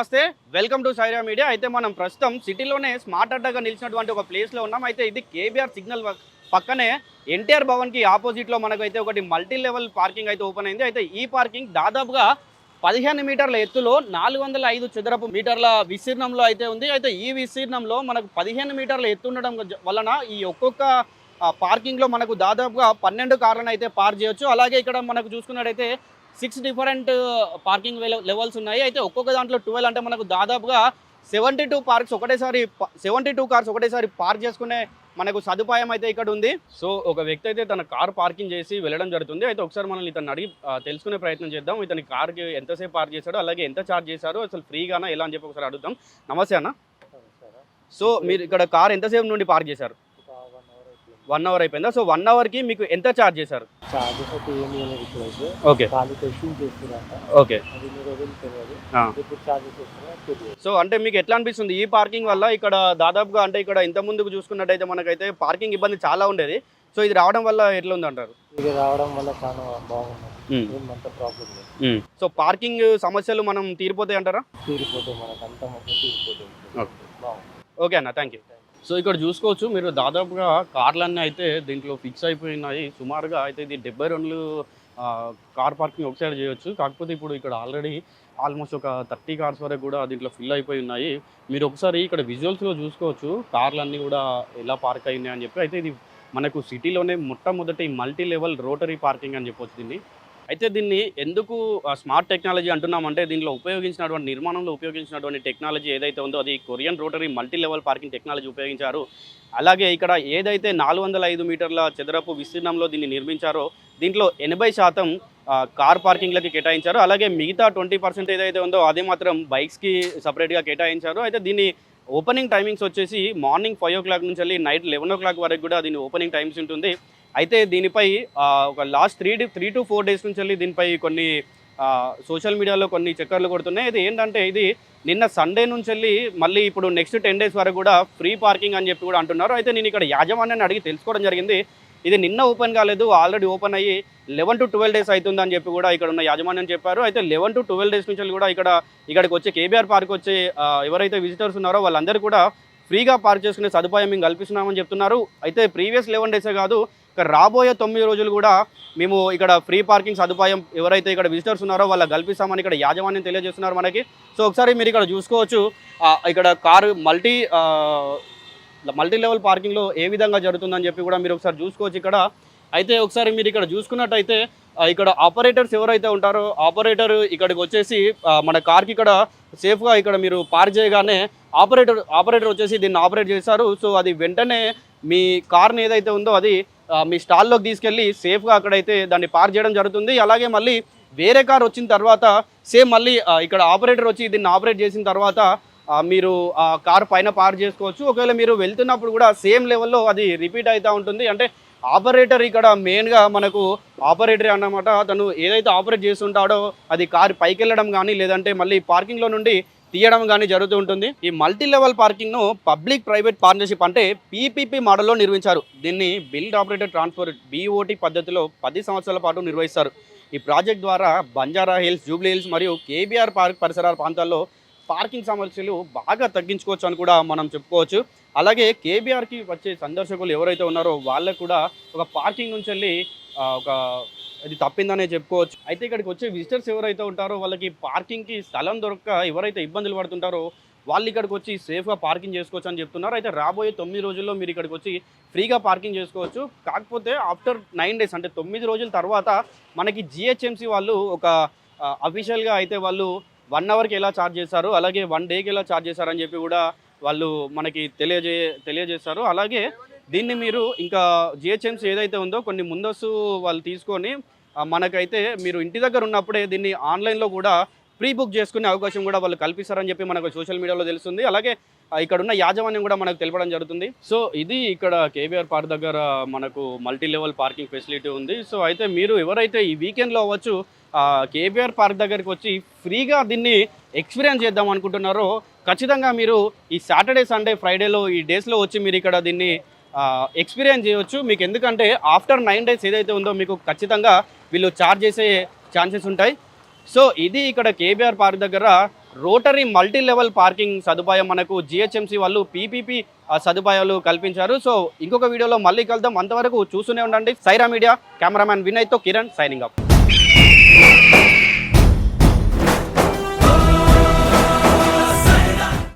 నమస్తే, welcome to Sye Raa media. అయితే మనం ప్రస్తుతం సిటీలోనే స్మార్ట్ అడ్డాగా నిలిచినటువంటి ఒక ప్లేస్లో ఉన్నాం. అయితే ఇది కేబీఆర్ సిగ్నల్ పక్కనే ఎన్టీఆర్ భవన్కి ఆపోజిట్లో మనకైతే ఒకటి మల్టీ లెవెల్ పార్కింగ్ అయితే ఓపెన్ అయింది. అయితే ఈ పార్కింగ్ దాదాపుగా 15 మీటర్ల ఎత్తులో 405 చదరపు మీటర్ల విస్తీర్ణంలో అయితే ఉంది. అయితే ఈ విస్తీర్ణంలో మనకు 15 మీటర్ల ఎత్తు ఉండడం వలన ఈ ఒక్కొక్క పార్కింగ్లో మనకు దాదాపుగా 12 కార్లను అయితే పార్క్ చేయొచ్చు. అలాగే ఇక్కడ మనకు చూసుకున్నట్టయితే 6 డిఫరెంట్ పార్కింగ్ లెవెల్స్ ఉన్నాయి. అయితే ఒక్కొక్క దాంట్లో 12 అంటే మనకు దాదాపుగా 72 కార్స్ ఒకటేసారి పార్క్ చేసుకునే మనకు సదుపాయం అయితే ఇక్కడ ఉంది. సో ఒక వ్యక్తి అయితే తన కార్ పార్కింగ్ చేసి వెళ్ళడం జరుగుతుంది. అయితే ఒకసారి మనం ఇతను అడిగి తెలుసుకునే ప్రయత్నం చేద్దాం. ఇతని కార్కి ఎంతసేపు పార్క్ చేశాడు, అలాగే ఎంత ఛార్జ్ చేశారు, అసలు ఫ్రీగానా ఎలా అని చెప్పి ఒకసారి అడుగుతాం. నమస్తే అన్న. సో మీరు ఇక్కడ కార్ ఎంతసేపు నుండి పార్క్ చేశారు? 1 అవర్ అయిపోయిందా? సో 1 అవర్కి మీకు ఎంత ఛార్జ్ చేశారు? Okay okay. సో అంటే మీకు ఎట్లా అనిపిస్తుంది ఈ పార్కింగ్ వల్ల? ఇక్కడ దాదాపుగా అంటే ఇక్కడ ఇంత ముందుకు చూసుకున్నట్టయితే మనకైతే పార్కింగ్ ఇబ్బంది చాలా ఉండేది. సో ఇది రావడం వల్ల ఎట్లా ఉంది అంటారు? ఇది రావడం వల్ల చాలా బాగుంది. సో పార్కింగ్ సమస్యలు మనం తీరిపోతాయి అంటారా? తీరిపోతాయి, మనకు అంత మంచి తీరిపోతుంది. ఓకే అన్న, థ్యాంక్ యూ. సో ఇక్కడ చూసుకోవచ్చు మీరు, దాదాపుగా కార్లన్నీ అయితే దీంట్లో ఫిక్స్ అయిపోయినాయి సుమారుగా. అయితే ఇది 72 కార్ పార్కింగ్ ఒక సైడ్ చేయొచ్చు. కాకపోతే ఇప్పుడు ఇక్కడ ఆల్మోస్ట్ ఒక 30 కార్స్ వరకు కూడా దీంట్లో ఫిల్ అయిపోయి ఉన్నాయి. మీరు ఒకసారి ఇక్కడ విజువల్స్లో చూసుకోవచ్చు కార్లన్నీ కూడా ఎలా పార్క్ అయినాయి అని చెప్పి. అయితే ఇది మనకు సిటీలోనే మొట్టమొదటి మల్టీ లెవెల్ రోటరీ పార్కింగ్ అని చెప్పొచ్చు దీన్ని. అయితే దీన్ని ఎందుకు స్మార్ట్ టెక్నాలజీ అంటున్నామంటే దీనిలో నిర్మాణంలో ఉపయోగించినటువంటి టెక్నాలజీ ఏదైతే ఉందో అది Korean rotary multi level parking technology ఉపయోగించారు. అలాగే ఇక్కడ ఏదైతే 405 మీటర్ల చదరపు విస్తీర్ణంలో దీన్ని నిర్మించారో దీంట్లో 80% కార్ పార్కింగ్లకి కేటాయించారు. అలాగే మిగతా 20% ఏదైతే ఉందో అది మాత్రం బైక్స్కి సపరేట్గా కేటాయించారు. అయితే దీన్ని ఓపెనింగ్ టైమింగ్స్ వచ్చేసి మార్నింగ్ 5 o'clock నుంచి వెళ్ళి నైట్ 11 o'clock వరకు కూడా దీని ఓపెనింగ్ టైమ్స్ ఉంటుంది. అయితే దీనిపై ఒక లాస్ట్ 3 to 4 days నుంచి వెళ్ళి దీనిపై కొన్ని సోషల్ మీడియాలో కొన్ని చక్కర్లు కొడుతున్నాయి. ఇది ఏంటంటే ఇది నిన్న సండే నుంచి వెళ్ళి మళ్ళీ ఇప్పుడు నెక్స్ట్ 10 days వరకు కూడా ఫ్రీ పార్కింగ్ అని చెప్పి కూడా అంటున్నారు. అయితే నేను ఇక్కడ యాజమాన్యాన్ని అడిగి తెలుసుకోవడం జరిగింది. ఇది నిన్న ఓపెన్ కాలేదు, ఆల్రెడీ ఓపెన్ అయ్యి 11 to 12 days అవుతుందని చెప్పి కూడా ఇక్కడ ఉన్న యాజమాన్యం చెప్పారు. అయితే 11 to 12 days నుంచి కూడా ఇక్కడికి వచ్చే కేబీఆర్ పార్క్ వచ్చే ఎవరైతే విజిటర్స్ ఉన్నారో వాళ్ళందరూ కూడా ఫ్రీగా పార్క్ చేసుకునే సదుపాయం మేము కల్పిస్తున్నామని చెప్తున్నారు. అయితే ప్రీవియస్ 11 days కాదు, ఇక్కడ రాబోయే 9 రోజులు కూడా మేము ఇక్కడ ఫ్రీ పార్కింగ్ సదుపాయం ఎవరైతే ఇక్కడ విజిటర్స్ ఉన్నారో వాళ్ళకి కల్పిస్తామని ఇక్కడ యాజమాన్యం తెలియజేస్తున్నారు మనకి. సో ఒకసారి మీరు ఇక్కడ చూసుకోవచ్చు ఇక్కడ కారు మల్టీ లెవెల్ పార్కింగ్లో ఏ విధంగా జరుగుతుందని చెప్పి కూడా మీరు ఒకసారి చూసుకోవచ్చు ఇక్కడ. అయితే ఒకసారి మీరు ఇక్కడ చూసుకున్నట్టయితే ఇక్కడ ఆపరేటర్స్ ఎవరైతే ఉంటారో ఆపరేటర్ ఇక్కడికి వచ్చేసి మన కార్కి ఇక్కడ సేఫ్గా ఇక్కడ మీరు పార్క్ చేయగానే ఆపరేటర్ వచ్చేసి దీన్ని ఆపరేట్ చేస్తారు. సో అది వెంటనే మీ కార్ని ఏదైతే ఉందో అది మీ స్టాల్లోకి తీసుకెళ్ళి సేఫ్గా అక్కడైతే దాన్ని పార్క్ చేయడం జరుగుతుంది. అలాగే మళ్ళీ వేరే కార్ వచ్చిన తర్వాత సేమ్ మళ్ళీ ఇక్కడ ఆపరేటర్ వచ్చి దీన్ని ఆపరేట్ చేసిన తర్వాత మీరు ఆ కార్ పైన పార్క్ చేసుకోవచ్చు. ఒకవేళ మీరు వెళ్తున్నప్పుడు కూడా సేమ్ లెవెల్లో అది రిపీట్ అవుతూ ఉంటుంది. అంటే ఆపరేటర్ ఇక్కడ మెయిన్గా మనకు ఆపరేటర్ అన్నమాట. తను ఏదైతే ఆపరేట్ చేస్తుంటాడో అది కారు పైకి వెళ్ళడం కానీ లేదంటే మళ్ళీ పార్కింగ్లో నుండి తీయడం కానీ జరుగుతూ ఉంటుంది. ఈ మల్టీ లెవెల్ పార్కింగ్ను పబ్లిక్ ప్రైవేట్ పార్ట్నర్షిప్ అంటే పీపీపీ మోడల్లో నిర్మించారు. దీన్ని బిల్డ్ ఆపరేటెడ్ ట్రాన్స్ఫర్ BOT పద్ధతిలో 10 సంవత్సరాల పాటు నిర్వహిస్తారు. ఈ ప్రాజెక్ట్ ద్వారా బంజారా హిల్స్, జూబ్లీ హిల్స్ మరియు కేబీఆర్ పార్క్ పరిసరాల ప్రాంతాల్లో పార్కింగ్ సమస్యలు బాగా తగ్గించుకోవచ్చు అని కూడా మనం చెప్పుకోవచ్చు. అలాగే కేబీఆర్కి వచ్చే సందర్శకులు ఎవరైతే ఉన్నారో వాళ్ళకు కూడా ఒక పార్కింగ్ నుంచి వెళ్ళి అది తప్పిందనే చెప్పుకోవచ్చు. అయితే ఇక్కడికి వచ్చే విజిటర్స్ ఎవరైతే ఉంటారో వాళ్ళకి పార్కింగ్కి స్థలం దొరక్క ఎవరైతే ఇబ్బందులు పడుతుంటారో వాళ్ళు ఇక్కడికి వచ్చి సేఫ్గా పార్కింగ్ చేసుకోవచ్చు అని చెప్తున్నారు. అయితే రాబోయే 9 రోజుల్లో మీరు ఇక్కడికి వచ్చి ఫ్రీగా పార్కింగ్ చేసుకోవచ్చు. కాకపోతే ఆఫ్టర్ 9 days అంటే 9 రోజుల తర్వాత మనకి GHMC వాళ్ళు ఒక అఫీషియల్గా అయితే వాళ్ళు 1 అవర్కి ఎలా ఛార్జ్ చేశారు, అలాగే 1 డేకి ఎలా ఛార్జ్ చేశారని చెప్పి కూడా వాళ్ళు మనకి తెలియజేస్తారు. అలాగే దీన్ని మీరు ఇంకా GHMC ఏదైతే ఉందో కొన్ని ముందస్తు వాళ్ళు తీసుకొని మనకైతే మీరు ఇంటి దగ్గర ఉన్నప్పుడే దీన్ని ఆన్లైన్లో కూడా ప్రీ బుక్ చేసుకునే అవకాశం కూడా వాళ్ళు కల్పిస్తారని చెప్పి మనకు సోషల్ మీడియాలో తెలుస్తుంది. అలాగే ఇక్కడ ఉన్న యాజమాన్యం కూడా మనకు తెలపడం జరుగుతుంది. సో ఇది ఇక్కడ కేబీఆర్ పార్క్ దగ్గర మనకు మల్టీ లెవెల్ పార్కింగ్ ఫెసిలిటీ ఉంది. సో అయితే మీరు ఎవరైతే ఈ వీకెండ్లో అవ్వచ్చు కేబీఆర్ పార్క్ దగ్గరికి వచ్చి ఫ్రీగా దీన్ని ఎక్స్పీరియన్స్ చేద్దాం అనుకుంటున్నారో ఖచ్చితంగా మీరు ఈ సాటర్డే, సండే, ఫ్రైడేలో ఈ డేస్లో వచ్చి మీరు ఇక్కడ దీన్ని ఎక్స్పీరియన్స్ చేయవచ్చు. మీకు ఎందుకంటే ఆఫ్టర్ 9 days ఏదైతే ఉందో మీకు ఖచ్చితంగా వీళ్ళు ఛార్జ్ చేసే ఛాన్సెస్ ఉంటాయి. సో ఇది ఇక్కడ కేబీఆర్ పార్క్ దగ్గర రోటరీ మల్టీ లెవెల్ పార్కింగ్ సదుపాయం మనకు జిహెచ్ఎంసీ వాళ్ళు పీపీపీ సదుపాయాలు కల్పించారు. సో ఇంకొక వీడియోలో మళ్ళీ కలుద్దాం. అంతవరకు చూస్తూనే ఉండండి. సైరా మీడియా కెమెరామ్యాన్ వినయ్తో కిరణ్ సైనింగ్ అప్.